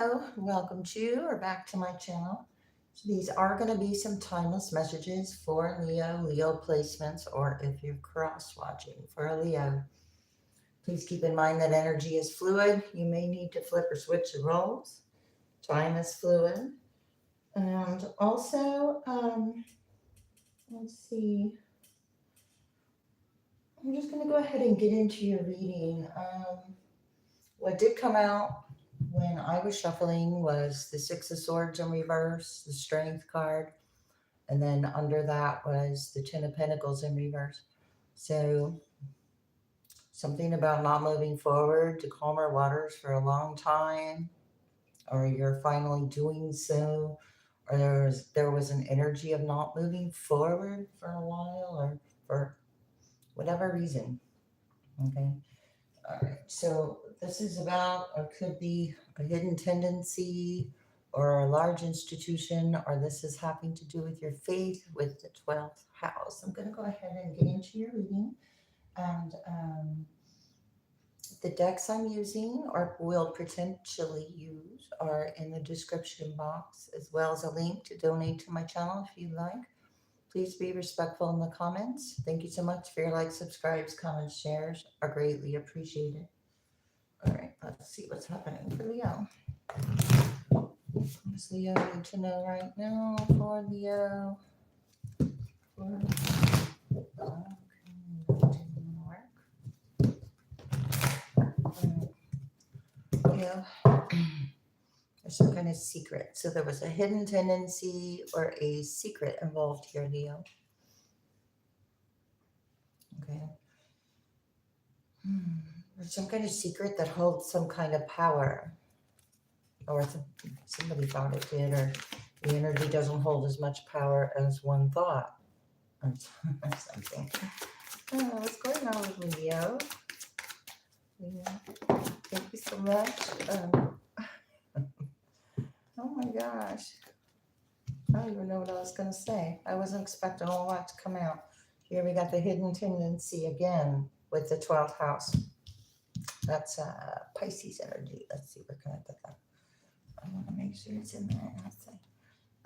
Hello, welcome to or back to my channel. So these are going to be some timeless messages for Leo placements, or if you're cross watching for a Leo. Please keep in mind that energy is fluid. You may need to flip or switch the roles. Time is fluid. And also, let's see. I'm just going to go ahead and get into your reading. What did come out when I was shuffling was the Six of Swords in reverse, the Strength card, and then under that was the Ten of Pentacles in reverse. So something about not moving forward to calmer waters for a long time, or you're finally doing so, or there was an energy of not moving forward for a while, or for whatever reason. Okay. All right, so this is about, or could be a hidden tendency or a large institution, or this is having to do with your faith with the 12th house. I'm going to go ahead and get into your reading. And the decks I'm using or will potentially use are in the description box, as well as a link to donate to my channel if you'd like. Please be respectful in the comments. Thank you so much for your likes, subscribes, comments, shares are greatly appreciated. All right, let's see what's happening for Leo. What does Leo need to know right now for Leo? Leo, there's some kind of secret. So there was a hidden tendency or a secret involved here, Leo. Okay. There's some kind of secret that holds some kind of power. Or somebody thought it did, or the energy doesn't hold as much power as one thought. Or something. What's going on with Leo? Yeah. Thank you so much. Oh my gosh. I don't even know what I was going to say. I wasn't expecting a whole lot to come out. Here we got the hidden tendency again with the 12th house. That's Pisces energy. Let's see, where can I put that? I want to make sure it's in there.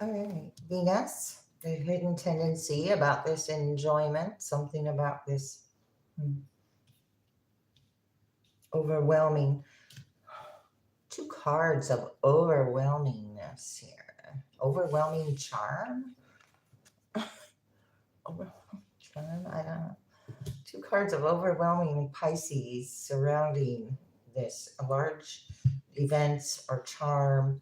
All right. Venus, the hidden tendency about this enjoyment, something about this overwhelming. Two cards of overwhelmingness here. Overwhelming charm? Overwhelming charm? I don't know. Two cards of overwhelming Pisces surrounding this. Large events or charm.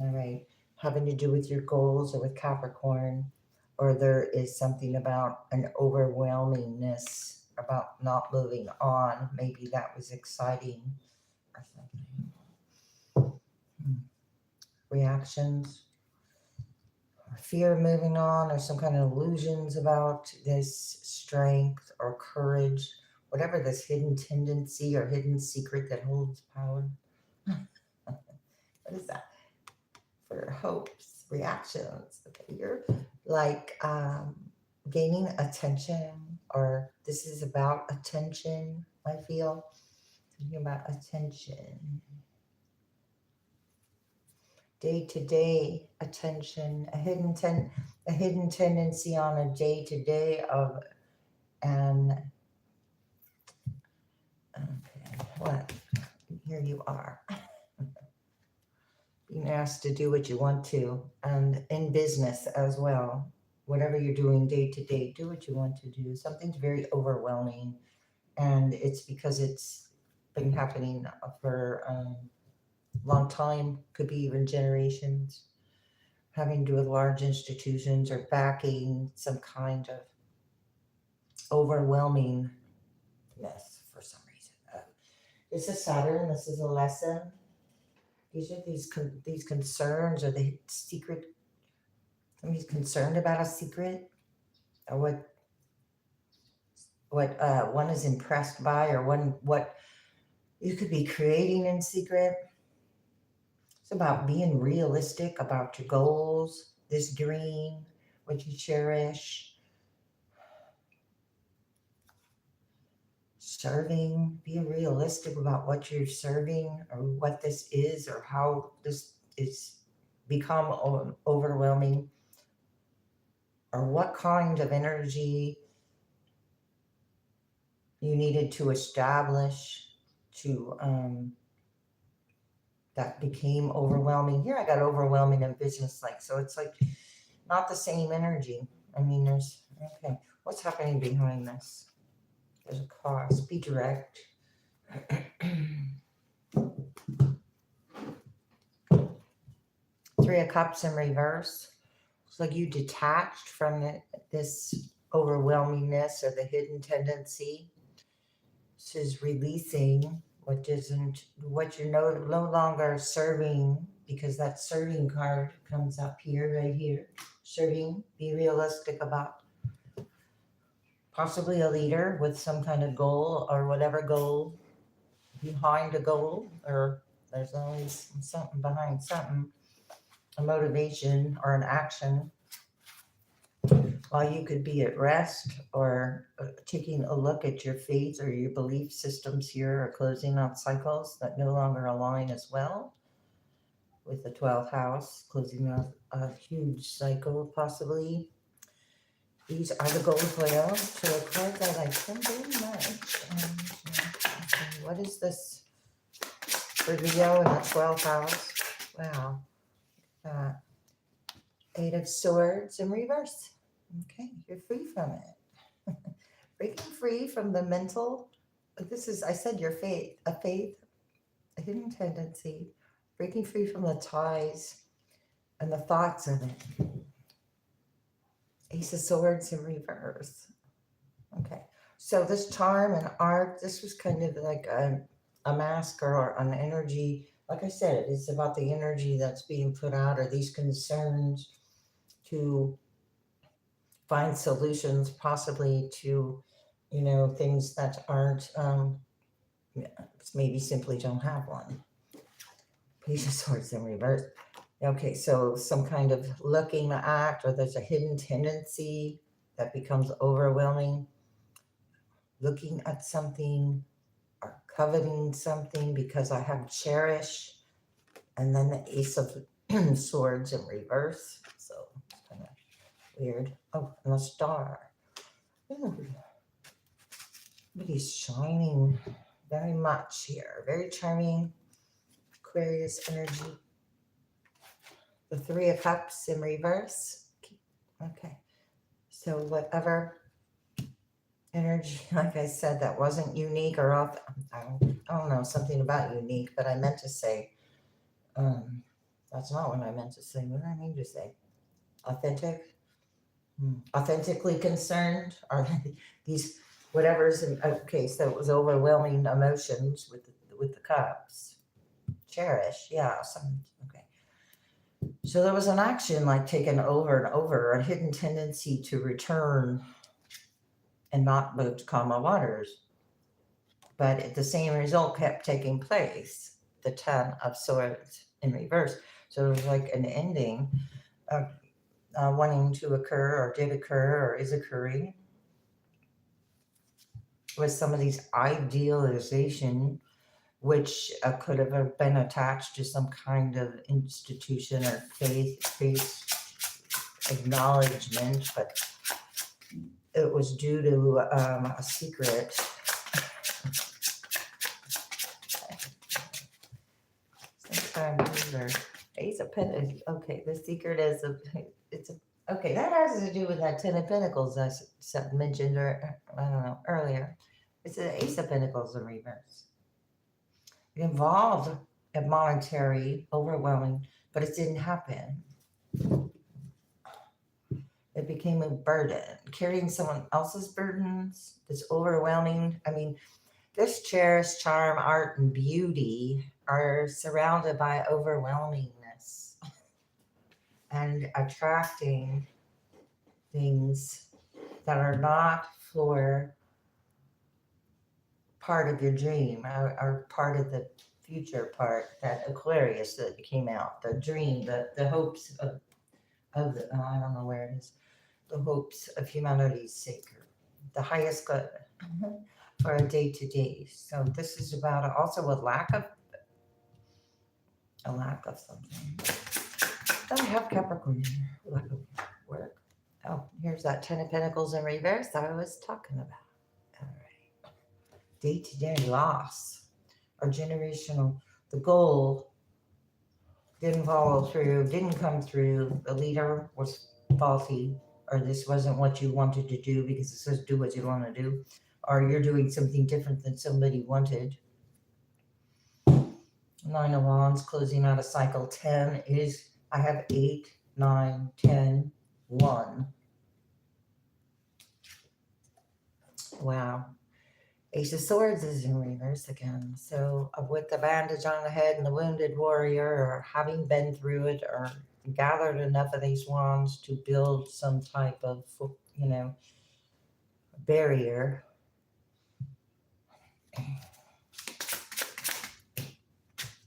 All right. Having to do with your goals or with Capricorn. Or there is something about an overwhelmingness about not moving on. Maybe that was exciting or something. Reactions, or fear of moving on, or some kind of illusions about this strength or courage, whatever this hidden tendency or hidden secret that holds power. What is that? For hopes, reactions. Okay, you're like gaining attention, or this is about attention, I feel. Thinking about attention. Day-to-day attention, a hidden tendency on a day-to-day of an okay, what? Here you are. Being asked to do what you want to, and in business as well. Whatever you're doing day to day, do what you want to do. Something's very overwhelming, and it's because it's been happening for long time, could be even generations, having to do with large institutions or backing some kind of overwhelmingness for some reason. This is Saturn. This is a lesson. These are these concerns, or the secret. Somebody's concerned about a secret, or what one is impressed by, or what you could be creating in secret. It's about being realistic about your goals, this dream, what you cherish. serving. Be realistic about what you're serving or what this is or how this is become overwhelming, or what kind of energy you needed to establish to that became overwhelming. Here I got overwhelming and business like, so it's like not the same energy. I mean, there's, okay, what's happening behind this? There's a cause. Be direct. Three of Cups in reverse. It's like you detached from this overwhelmingness or the hidden tendency. This is releasing what you're no longer serving, because that serving card comes up here, right here. Serving, be realistic about possibly a leader with some kind of goal or whatever goal behind a goal, or there's always something behind something, a motivation or an action. While you could be at rest or taking a look at your faith or your belief systems here, or closing out cycles that no longer align as well with the 12th house, closing out a huge cycle possibly. These are the gold foils. So a card that I think very much. What is this for Leo in the 12th house? Wow. 8 of Swords in reverse. Okay, you're free from it. Breaking free from the mental. This is, I said, your faith, a hidden tendency. Breaking free from the ties and the thoughts of it. Ace of Swords in reverse. Okay, so this charm and art, this was kind of like a mask or an energy. Like I said, it's about the energy that's being put out, or these concerns to find solutions possibly to, things that aren't, maybe simply don't have one. Page of Swords in reverse. Okay, so some kind of looking at, or there's a hidden tendency that becomes overwhelming, looking at something or coveting something because I have cherish, and then the Ace of Swords in reverse. So it's kind of weird. Oh, and a star. Ooh. But he's shining very much here. Very charming. Aquarius energy. The Three of Cups in reverse. Okay. So whatever energy, like I said, that wasn't unique or off, I don't know, something about unique, but I meant to say, that's not what I meant to say. What did I mean to say? Authentic? Authentically concerned? Or these, whatever's in, okay, so it was overwhelming emotions with the cups. Cherish, yeah, okay. So there was an action like taken over and over, a hidden tendency to return and not move to calmer waters. But the same result kept taking place, the 10 of Swords in reverse. So it was like an ending of wanting to occur, or did occur, or is occurring, with some of these idealization, which could have been attached to some kind of institution or faith acknowledgement, but it was due to a secret. Ace of Pentacles. Okay, the secret is okay. That has to do with that 10 of Pentacles I mentioned, or I don't know, earlier. It's the Ace of Pentacles in reverse. It involved a monetary overwhelming, but it didn't happen. It became a burden, carrying someone else's burdens. This overwhelming. I mean, this cherish, charm, art, and beauty are surrounded by overwhelmingness and attracting things that are not for part of your dream, or part of the future part, that Aquarius that came out, the dream, the hopes of the, I don't know where it is, the hopes of humanity's sake, the highest good. for a day-to-day. So this is about also a lack of something. Oh, I have Capricorn here. Lack of work. Oh, here's that Ten of Pentacles in reverse that I was talking about. All right. Day-to-day loss or generational. The goal didn't follow through, didn't come through. The leader was faulty, or this wasn't what you wanted to do because it says do what you want to do, or you're doing something different than somebody wanted. Nine of Wands, closing out a cycle. 10 is, I have 8, 9, 10, 1. Wow. Ace of Swords is in reverse again. So with the bandage on the head and the wounded warrior, or having been through it, or gathered enough of these wands to build some type of, barrier.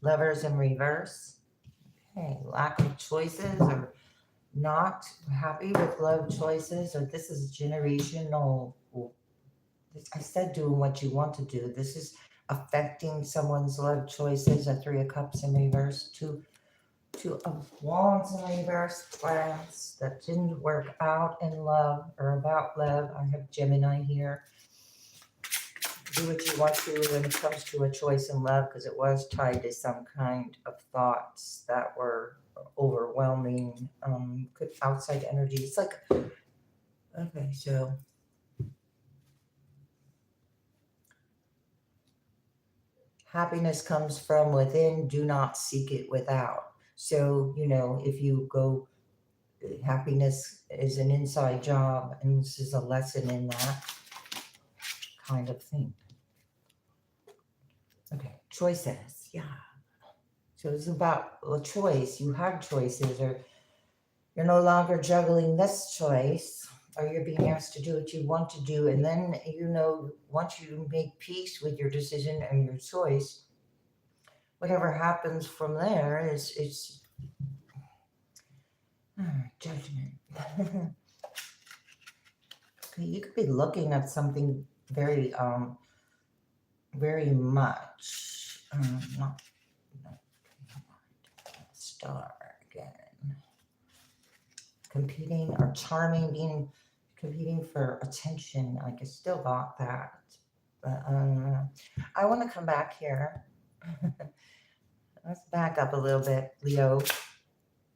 Lovers in reverse. Okay, lack of choices, or not happy with love choices, or this is generational. I said doing what you want to do. This is affecting someone's love choices. A 3 of Cups in reverse. Two of Wands in reverse. Plans that didn't work out in love or about love. I have Gemini here. Do what you want to when it comes to a choice in love, because it was tied to some kind of thoughts that were overwhelming, outside energy. It's like, okay, so happiness comes from within, do not seek it without. So, if you go, happiness is an inside job, and this is a lesson in that kind of thing. Okay, choices, yeah. So it's about a choice. You have choices, or you're no longer juggling this choice, or you're being asked to do what you want to do. And then, once you make peace with your decision and your choice, whatever happens from there is judgment. Okay, you could be looking at something very, very much, not star again. Competing or charming, competing for attention. Like, I still got that. But I want to come back here. Let's back up a little bit, Leo,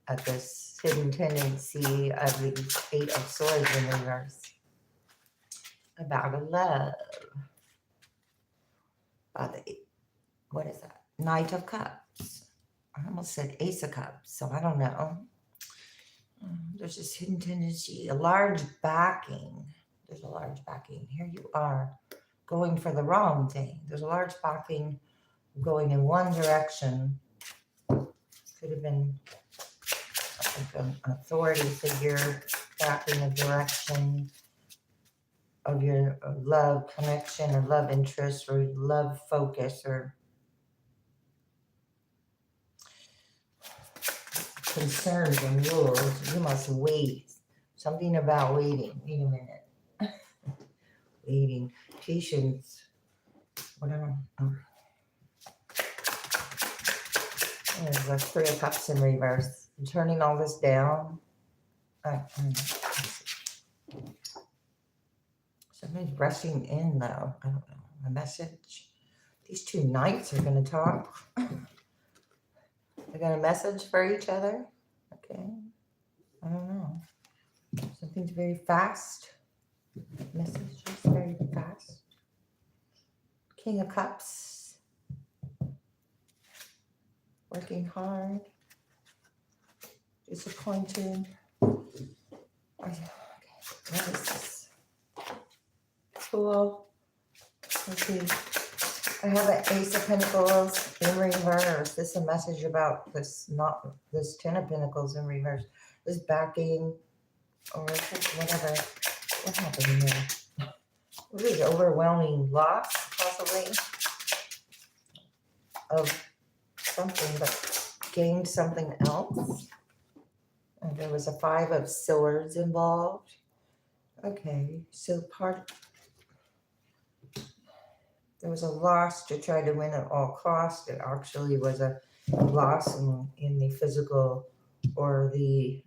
at this hidden tendency of the 8 of Swords in reverse. About a love. What is that? Knight of Cups. I almost said Ace of Cups, so I don't know. There's this hidden tendency, a large backing. There's a large backing. Here you are going for the wrong thing. There's a large backing going in one direction. Could have been like an authority figure backing a direction of your love connection, or love interest, or love focus, or concerns and rules. You must wait. Something about waiting. Wait a minute. Waiting. Patience. Whatever. There's a 3 of Cups in reverse. I'm turning all this down. Somebody's rushing in, though. I don't know. A message. These two knights are going to talk. They got a message for each other. Okay. I don't know. Something's very fast. Message is very fast. King of Cups. Working hard. Disappointed. Okay. What is this? Cool. Let's see. I have an Ace of Pentacles in reverse. This is a message about this, not this 10 of Pentacles in reverse. This backing, or whatever. What happened here? What is overwhelming loss, possibly, of something, but gained something else. And there was a 5 of Swords involved. Okay, so there was a loss to try to win at all costs. It actually was a loss in the physical or the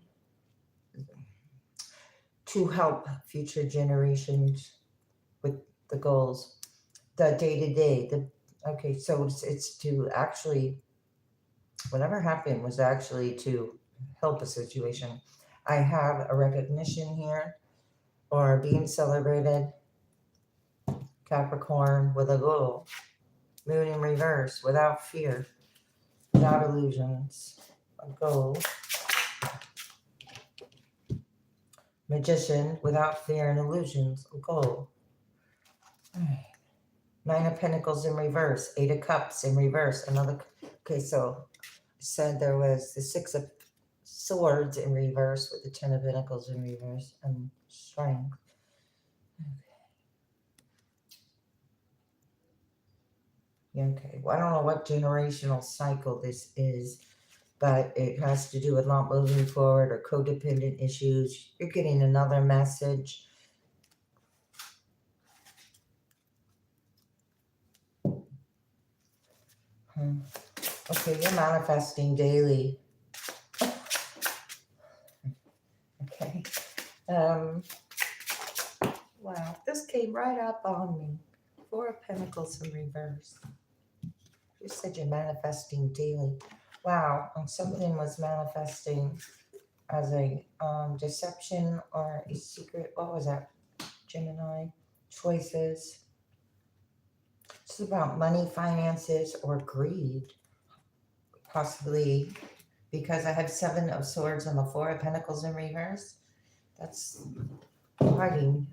to help future generations with the goals, the day to day. The okay, so it's to actually whatever happened was actually to help a situation. I have a recognition here or being celebrated. Capricorn with a goal. Moon in reverse without fear, without illusions. A goal. Magician without fear and illusions. A goal. Alright. Nine of Pentacles in reverse. Eight of Cups in reverse. Another. Okay, so I said there was the Six of Swords in reverse with the Ten of Pentacles in reverse and strength. Okay, well, I don't know what generational cycle this is, but it has to do with not moving forward or codependent issues. You're getting another message. Okay, you're manifesting daily. Okay. Wow, this came right up on me. Four of Pentacles in reverse. You said you're manifesting daily. Wow, and something was manifesting as a deception or a secret. What was that? Gemini. Choices. It's about money, finances, or greed. Possibly because I have Seven of Swords and the Four of Pentacles in reverse. That's hiding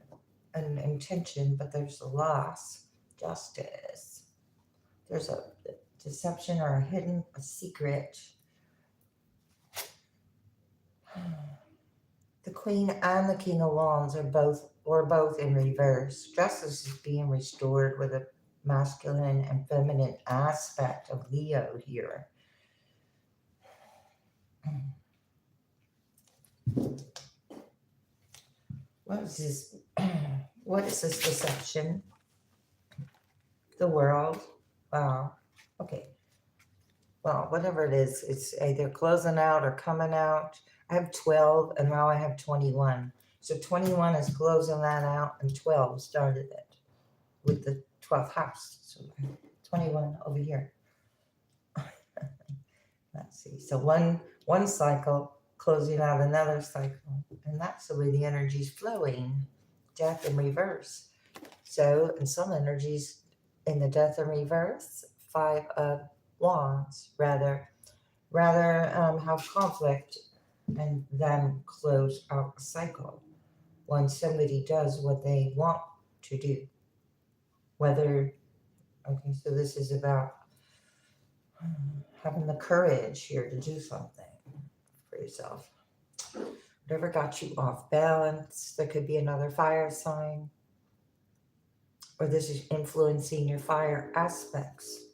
an intention, but there's a loss. Justice. There's a deception or a secret. The Queen and the King of Wands are both in reverse. Justice is being restored with a masculine and feminine aspect of Leo here. What is this? What is this deception? The world. Wow. Okay. Well, whatever it is, it's either closing out or coming out. I have 12 and now I have 21. So 21 is closing that out and 12 started it with the 12th house. So 21 over here. Let's see. So one cycle closing out another cycle. And that's the way the energy is flowing. Death in reverse. So in some energies in the Death in reverse, Five of Wands, rather have conflict and then close out a cycle when somebody does what they want to do. Whether, okay, so this is about having the courage here to do something for yourself. Whatever got you off balance, there could be another fire sign, or this is influencing your fire aspects.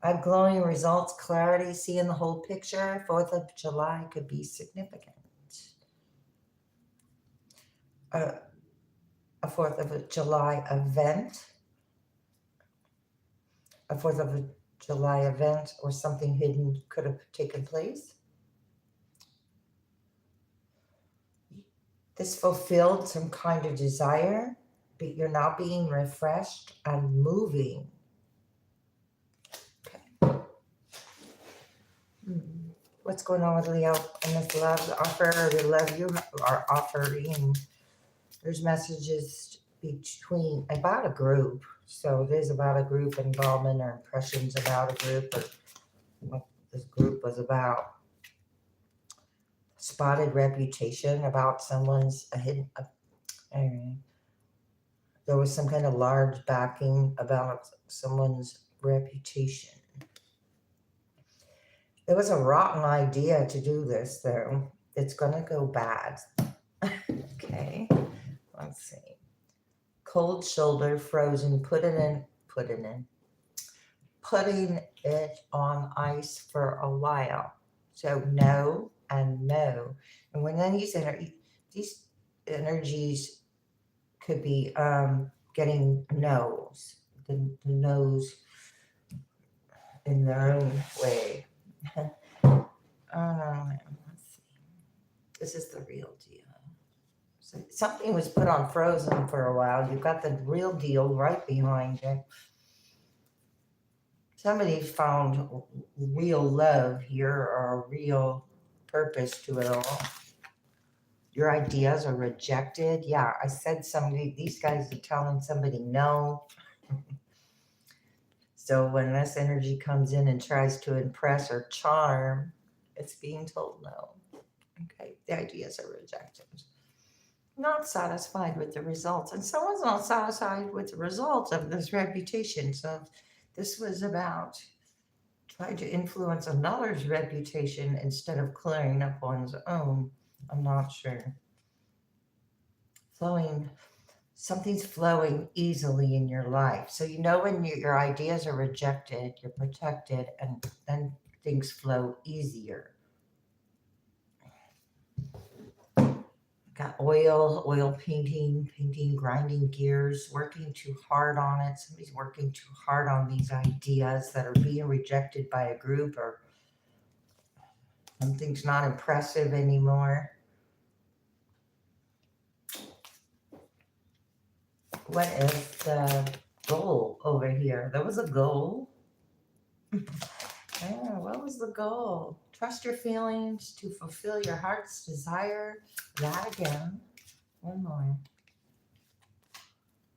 I have glowing results, clarity, seeing the whole picture. 4th of July could be significant. A 4th of July event. A 4th of July event or something hidden could have taken place. This fulfilled some kind of desire, but you're now being refreshed and moving. What's going on with Leo and this love offer or the love you are offering? There's messages between about a group. So it is about a group involvement or impressions about a group or what this group was about. Spotted reputation about someone's hidden. There was some kind of large backing about someone's reputation. It was a rotten idea to do this, though. It's going to go bad. Okay, let's see. Cold shoulder, frozen, putting it on ice for a while. So no and no. And when these energies could be getting no's. the nose in their own way. Let's see. This is the real deal. So something was put on frozen for a while. You've got the real deal right behind you. Somebody found real love here or a real purpose to it all. Your ideas are rejected. Yeah, I said these guys are telling somebody no. So when this energy comes in and tries to impress or charm, it's being told no. Okay, the ideas are rejected. Not satisfied with the results. And someone's not satisfied with the results of this reputation. So this was about trying to influence another's reputation instead of clearing up one's own. I'm not sure. Something's flowing easily in your life. So you know when your ideas are rejected, you're protected, and then things flow easier. Got oil painting, grinding gears, working too hard on it. Somebody's working too hard on these ideas that are being rejected by a group, or something's not impressive anymore. What is the goal over here? There was a goal. Yeah, what was the goal? Trust your feelings to fulfill your heart's desire. That again. One more.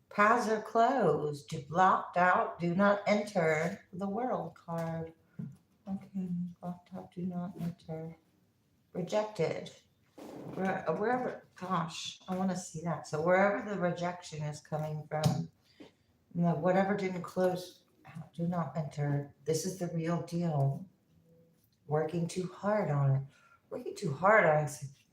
Paths are closed. Blocked out. Do not enter. The world card. Okay. Blocked out. Do not enter. Rejected. Wherever. Gosh, I want to see that. So wherever the rejection is coming from, whatever didn't close out, do not enter. This is the real deal. Working too hard on it. Working too hard on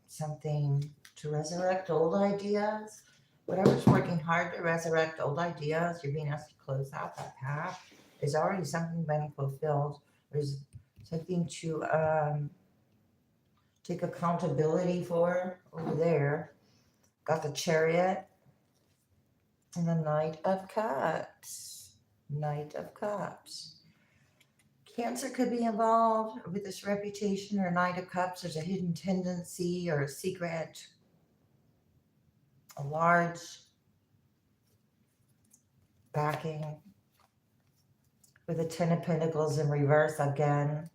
something to resurrect old ideas. Whatever's working hard to resurrect old ideas, you're being asked to close out that path. There's already something been fulfilled. There's something to take accountability for over there. Got the Chariot and the Knight of Cups. Knight of Cups. Cancer could be involved with this reputation or Knight of Cups. There's a hidden tendency or a secret, a large backing with the Ten of Pentacles in reverse again.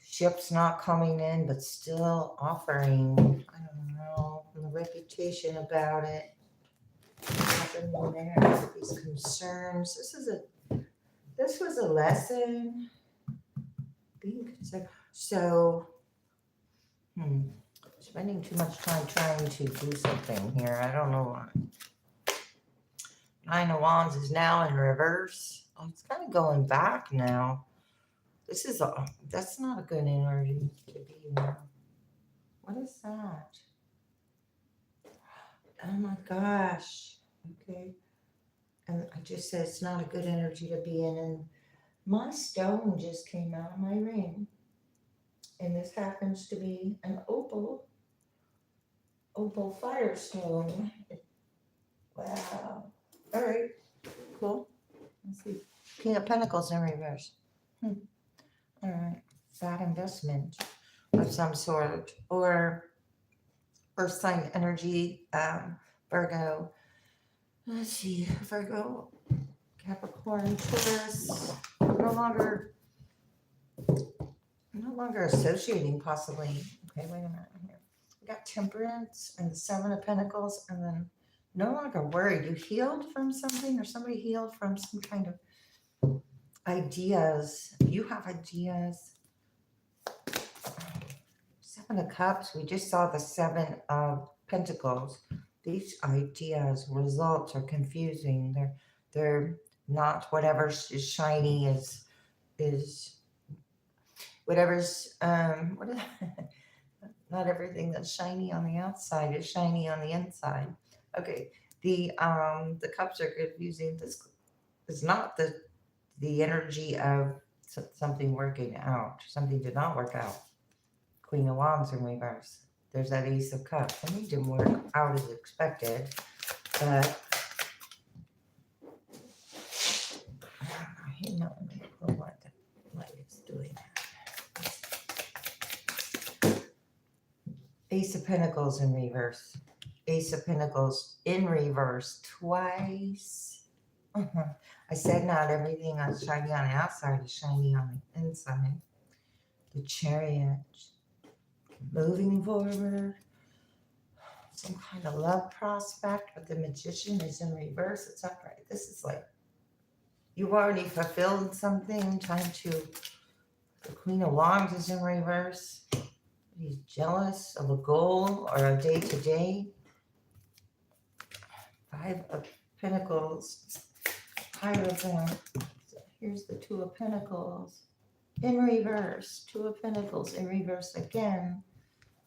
Ships not coming in, but still offering, I don't know, the reputation about it. Happening there, these concerns. This was a lesson. Being concerned. So, spending too much time trying to do something here. I don't know why. Nine of Wands is now in reverse. Oh, it's kind of going back now. That's not a good energy to be in. What is that? Oh my gosh. Okay. And I just said it's not a good energy to be in. And my stone just came out of my ring. And this happens to be an opal firestone. Wow. All right. Cool. Let's see. King of Pentacles in reverse. All right. Bad investment of some sort. Or Earth sign energy. Virgo. Let's see. Virgo. Capricorn. Taurus. No longer associating possibly. Okay, wait a minute here. We got Temperance and the Seven of Pentacles, and then no longer worried. You healed from something, or somebody healed from some kind of ideas. You have ideas. Seven of Cups. We just saw the Seven of Pentacles. These ideas, results are confusing. They're not whatever is shiny is whatever's not everything that's shiny on the outside is shiny on the inside. Okay, the cups are confusing. This is not the energy of something working out. Something did not work out. Queen of Wands in reverse. There's that Ace of Cups. Something didn't work out as expected, but Actually, no, I'm going to pull what the light is doing. Ace of Pentacles in reverse. Ace of Pentacles in reverse twice. I said not everything that's shiny on the outside is shiny on the inside. The Chariot. Moving forward. Some kind of love prospect, but the Magician is in reverse. It's upright. This is like you've already fulfilled something. Time to. The Queen of Wands is in reverse. He's jealous of a goal or a day-to-day. Five of Pentacles. Hierophant. So here's the Two of Pentacles in reverse. Two of Pentacles in reverse again.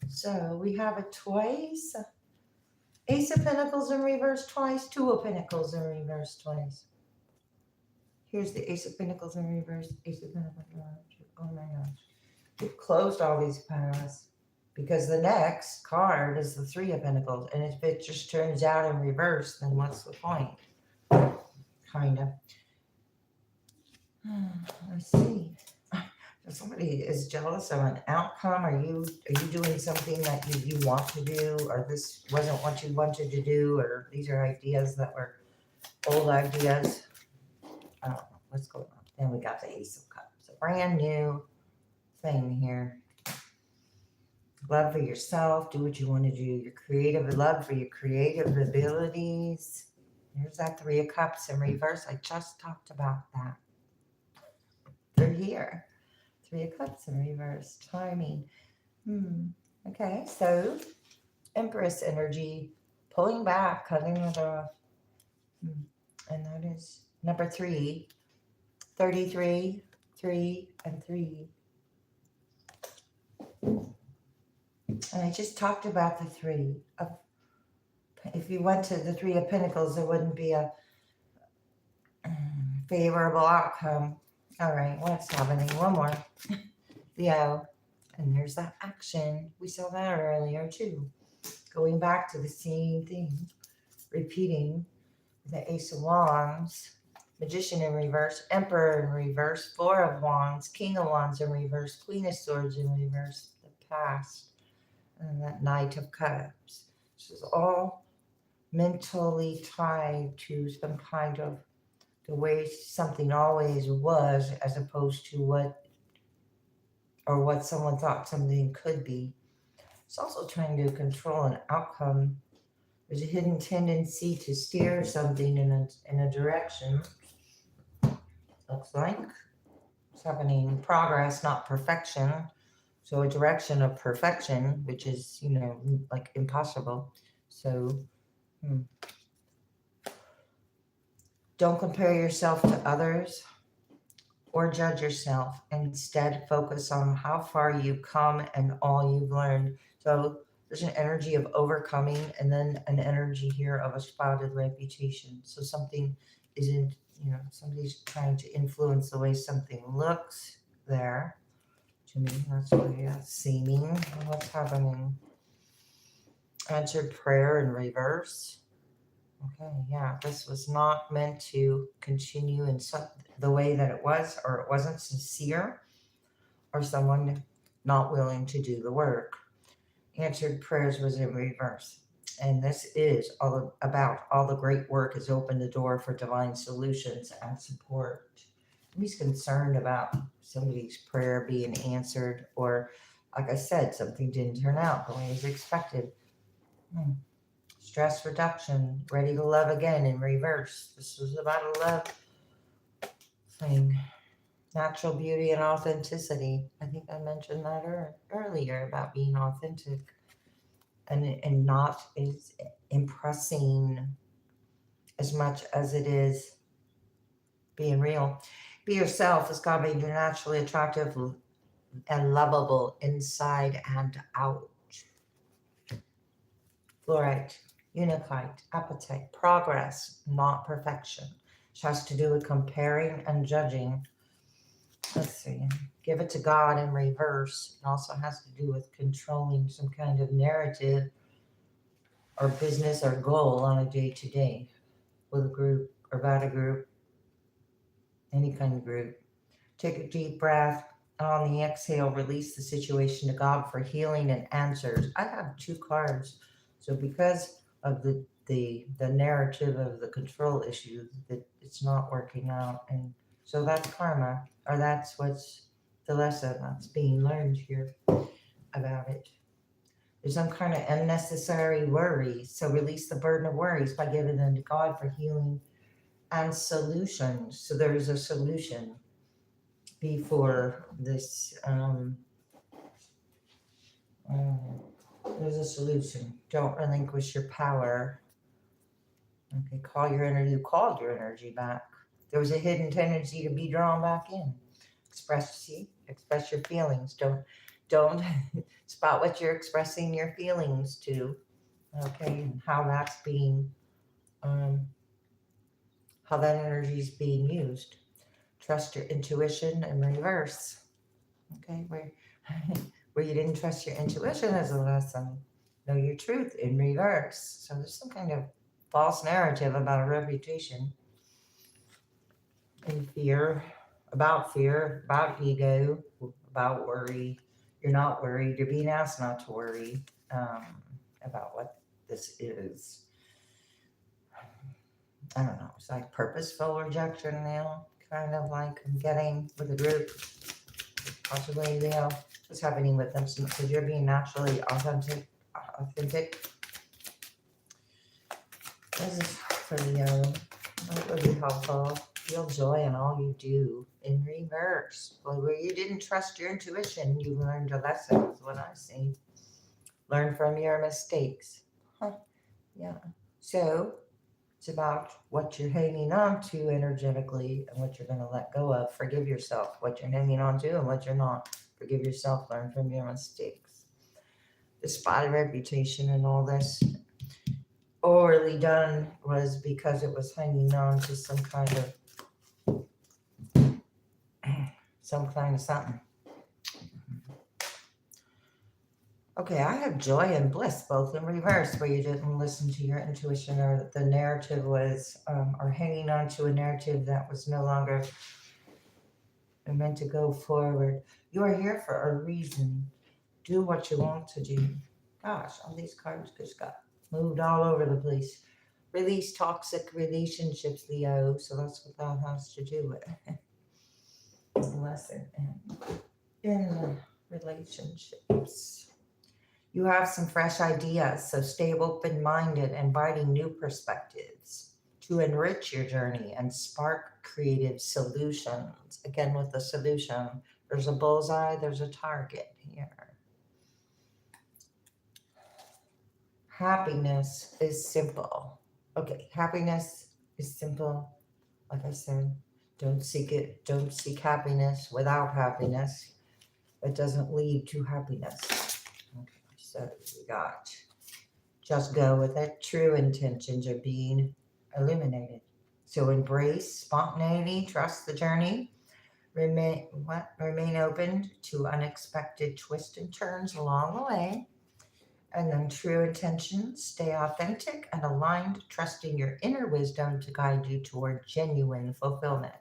So we have it twice. Ace of Pentacles in reverse twice. Two of Pentacles in reverse twice. Here's the Ace of Pentacles in reverse. Ace of Pentacles in reverse. Oh my gosh. We've closed all these piles because the next card is the Three of Pentacles. And if it just turns out in reverse, then what's the point? Kind of. Let's see. If somebody is jealous of an outcome, are you doing something that you want to do, or this wasn't what you wanted to do, or these are ideas that were old ideas? I don't know what's going on. Then we got the Ace of Cups, a brand new thing here. Love for yourself, do what you want to do. Your creative love for your creative abilities. There's that Three of Cups in reverse. I just talked about that. They're here. Three of Cups in reverse. Timing. Okay, so Empress energy. Pulling back, cutting it off. And that is number 3. 33, 3, and 3. And I just talked about the 3 of. If you went to the Three of Pentacles, there wouldn't be a favorable outcome. All right, what's happening? One more. Leo. And there's that action. We saw that earlier too. Going back to the same thing. Repeating. The Ace of Wands. Magician in reverse. Emperor in reverse. Four of Wands. King of Wands in reverse. Queen of Swords in reverse. The past. And that Knight of Cups. This is all mentally tied to some kind of the way something always was, as opposed to what someone thought something could be. It's also trying to control an outcome. There's a hidden tendency to steer something in a direction. Looks like it's happening. Progress, not perfection. So a direction of perfection, which is, like impossible. So don't compare yourself to others or judge yourself. Instead, focus on how far you've come and all you've learned. So there's an energy of overcoming, and then an energy here of a spotted reputation. So something isn't, somebody's trying to influence the way something looks there. To me, that's really seeming. What's happening? Answered prayer in reverse. Okay, yeah, this was not meant to continue in the way that it was, or it wasn't sincere, or someone not willing to do the work. Answered prayers was in reverse. And this is all about all the great work has opened the door for divine solutions and support. He's concerned about somebody's prayer being answered, or, like I said, something didn't turn out the way as expected. Stress reduction, ready to love again in reverse. This was about a love thing. Natural beauty and authenticity. I think I mentioned that earlier about being authentic and not is impressing as much as it is being real. Be yourself is called being naturally attractive and lovable inside and out. Fluorite, unakite, appetite, progress, not perfection. Which has to do with comparing and judging. Let's see. Give it to God in reverse. It also has to do with controlling some kind of narrative or business or goal on a day-to-day with a group or about a group. any kind of group. Take a deep breath. And on the exhale, release the situation to God for healing and answers. I have 2 cards. So because of the narrative of the control issue, that it's not working out. And so that's karma, or that's what's the lesson that's being learned here about it. There's some kind of unnecessary worry. So release the burden of worries by giving them to God for healing and solutions. So there is a solution before this. There's a solution. Don't relinquish your power. Okay, call your energy. You called your energy back. There was a hidden tendency to be drawn back in. Express your feelings. Don't spot what you're expressing your feelings to. Okay, and how that's being, how that energy is being used. Trust your intuition in reverse. Okay, where you didn't trust your intuition as a lesson. Know your truth in reverse. So there's some kind of false narrative about a reputation and fear, about ego, about worry. You're not worried. You're being asked not to worry about what this is. I don't know. It's like purposeful rejection now, kind of like I'm getting with a group, possibly Leo. What's happening with them? Because you're being naturally authentic. This is for Leo. That would be helpful. Feel joy in all you do in reverse. Well, where you didn't trust your intuition, you learned a lesson, is what I see. Learn from your mistakes. Yeah. So it's about what you're hanging on to energetically and what you're going to let go of. Forgive yourself. What you're hanging on to and what you're not. Forgive yourself. Learn from your mistakes. The spotty reputation and all this overly done was because it was hanging on to some kind of something. Okay, I have joy and bliss, both in reverse, where you didn't listen to your intuition, or the narrative was, or hanging on to a narrative that was no longer meant to go forward. You are here for a reason. Do what you want to do. Gosh, all these cards just got moved all over the place. Release toxic relationships, Leo. So that's what that has to do with the lesson in relationships. You have some fresh ideas, so stay open-minded, inviting new perspectives to enrich your journey and spark creative solutions. Again, with the solution, there's a bullseye, there's a target here. Happiness is simple. Okay, happiness is simple. Like I said, don't seek it. Don't seek happiness without happiness. It doesn't lead to happiness. Okay, so we got just go with it. True intentions are being illuminated. So embrace spontaneity, trust the journey, remain open to unexpected twists and turns along the way. And then true intentions, stay authentic and aligned, trusting your inner wisdom to guide you toward genuine fulfillment.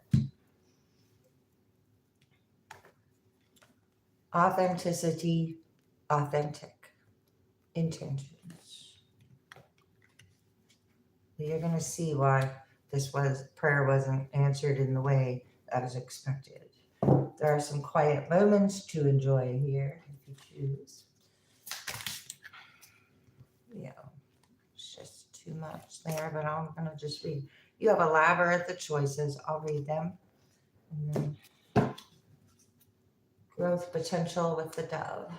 Authenticity, authentic intentions. You're going to see why prayer wasn't answered in the way that is expected. There are some quiet moments to enjoy here if you choose. Yeah, it's just too much there, but I'm going to just read. You have a labyrinth of choices. I'll read them. And then growth potential with the dove.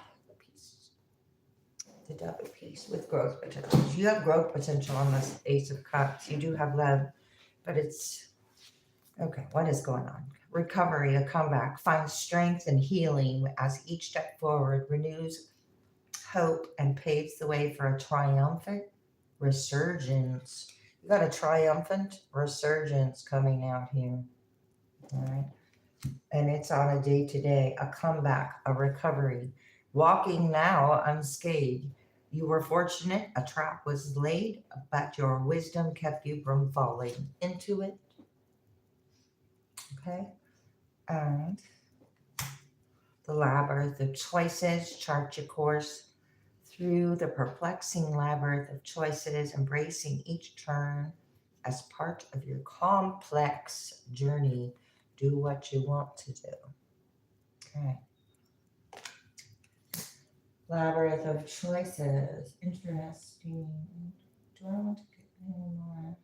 The dove of peace with growth potential. You have growth potential on this Ace of Cups. You do have love, but it's okay. What is going on? Recovery, a comeback. Find strength and healing as each step forward renews hope and paves the way for a triumphant resurgence. You got a triumphant resurgence coming out here. All right. And it's on a day-to-day, a comeback, a recovery. Walking now unscathed. You were fortunate, a trap was laid, but your wisdom kept you from falling into it. Okay. And the labyrinth of choices, chart your course through the perplexing labyrinth of choices, embracing each turn as part of your complex journey. Do what you want to do. Okay. Labyrinth of choices. Interesting. Do I want to get any more?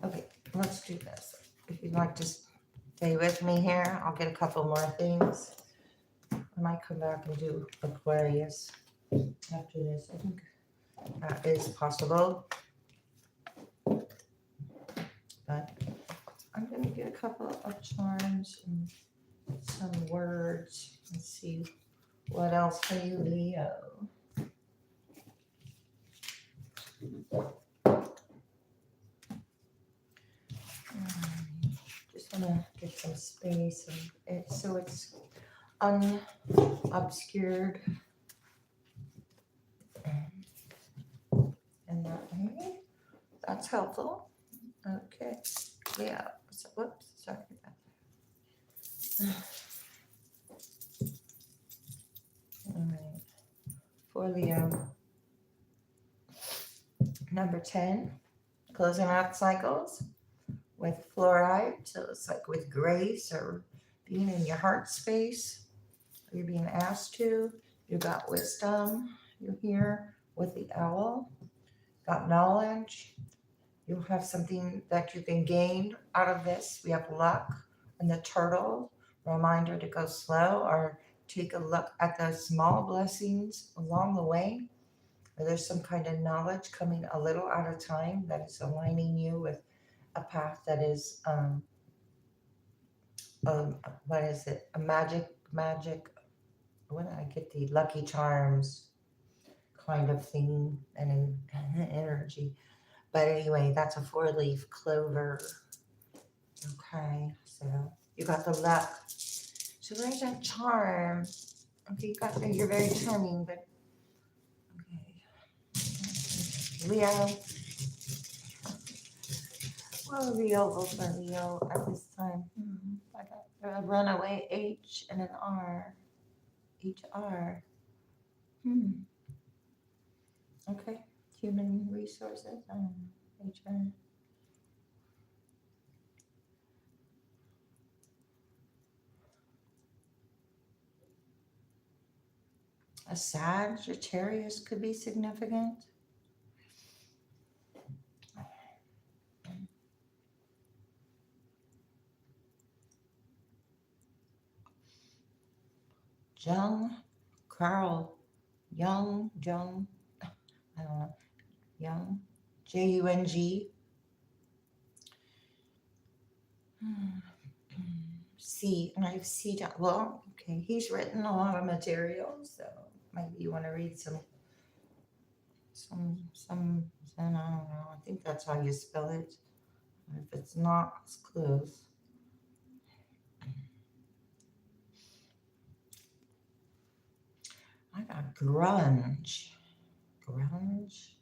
Okay, let's do this. If you'd like to stay with me here, I'll get a couple more things. I might come back and do Aquarius after this. I think that is possible. But I'm going to get a couple of charms and some words and see what else for you, Leo. Just want to get some space and so it's unobscured. And that way, that's helpful. Okay, yeah. So, whoops, sorry about that. All right, for Leo, number 10, closing out cycles with fluoride. So it's like with grace or being in your heart space. You're being asked to. You got wisdom. You're here with the owl. Got knowledge. You'll have something that you can gain out of this. We have luck and the turtle. Reminder to go slow or take a look at the small blessings along the way. Or there's some kind of knowledge coming a little at a time that is aligning you with a path that is what is it? A magic. When I get the Lucky Charms kind of thing and energy. But anyway, that's a 4-leaf clover. Okay, so you got the luck. So there's that charm. Okay, you got that. You're very charming, but okay. Leo. Well, Leo, vote for Leo at this time. I got a runaway H and an R. HR. Okay. Human resources. HR. A Sagittarius could be significant. Jung, Carl, Jung, I don't know, Jung, Jung. C, and I have C down. Well, okay, he's written a lot of material, so maybe you want to read some, I don't know. I think that's how you spell it. If it's not, it's close. I got grunge. Grunge?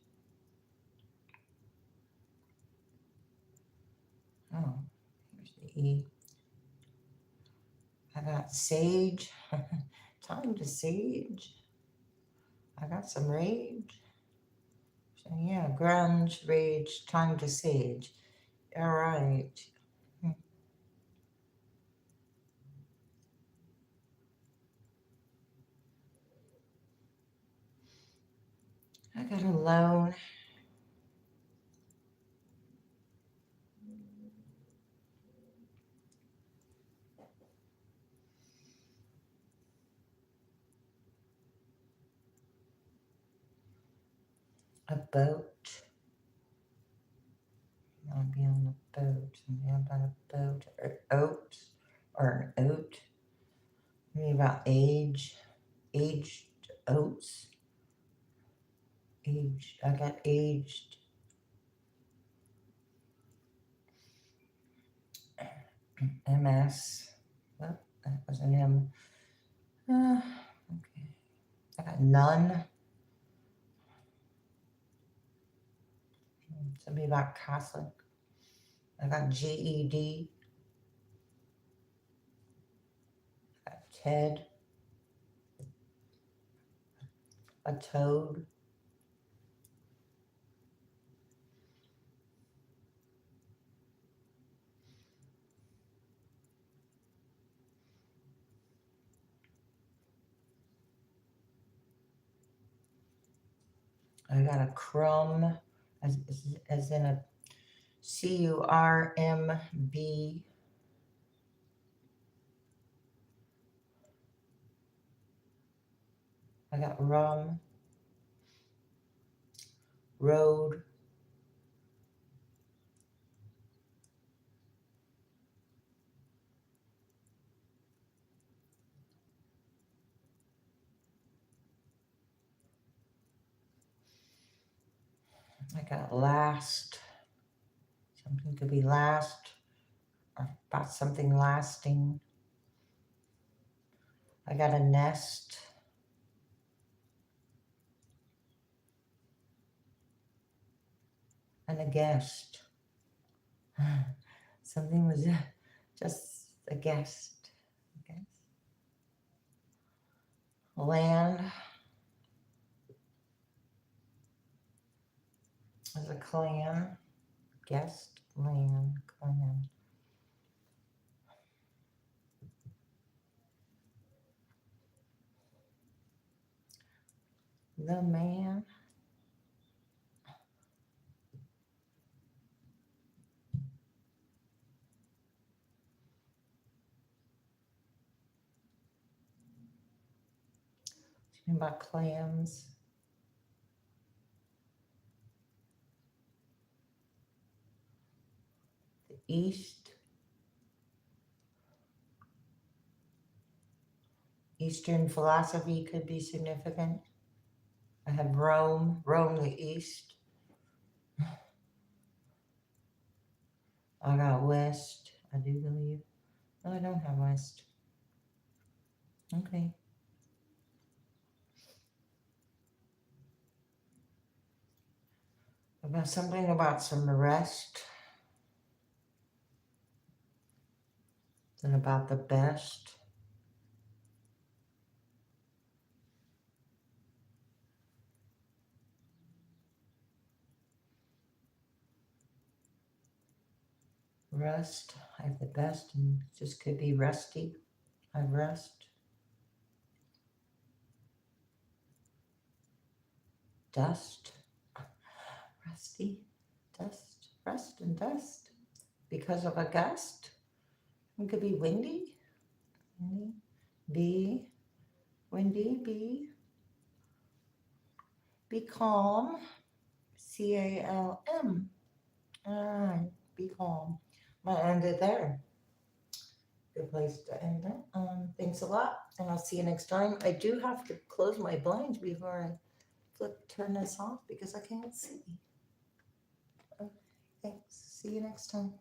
Oh, here's the E. I got sage. Time to sage. I got some rage. So yeah, grunge, rage, time to sage. All right. I got alone. A boat. I'll be on the boat. Maybe about a boat or oat or an oat. Maybe about age. Aged oats. Aged. I got aged. MS. Oh, that was an M. Okay. I got none. Something about Catholic. I got GED. Got Ted. A toad. I got a crumb, as in a CURMB. I got rum, road, I got last. Something could be last, or about something lasting. I got a nest. And a guest. Something was just a guest. Okay. Land as a clan. Guest, land, clan. The man. Talking about clans. The east. Eastern philosophy could be significant. I have Rome, Rome the east. I got west, I do believe. No, I don't have west. Okay. About something about some rest. And about the best. Rest. I have the best, and just could be rusty. I rest. Dust. Rusty. Dust. Rust and dust. Because of a gust. It could be windy. Windy. Be. Windy. Be calm. CALM. All right. Be calm. Might end it there. Good place to end it. Thanks a lot, and I'll see you next time. I do have to close my blinds before I turn this off because I can't see. Okay, thanks. See you next time.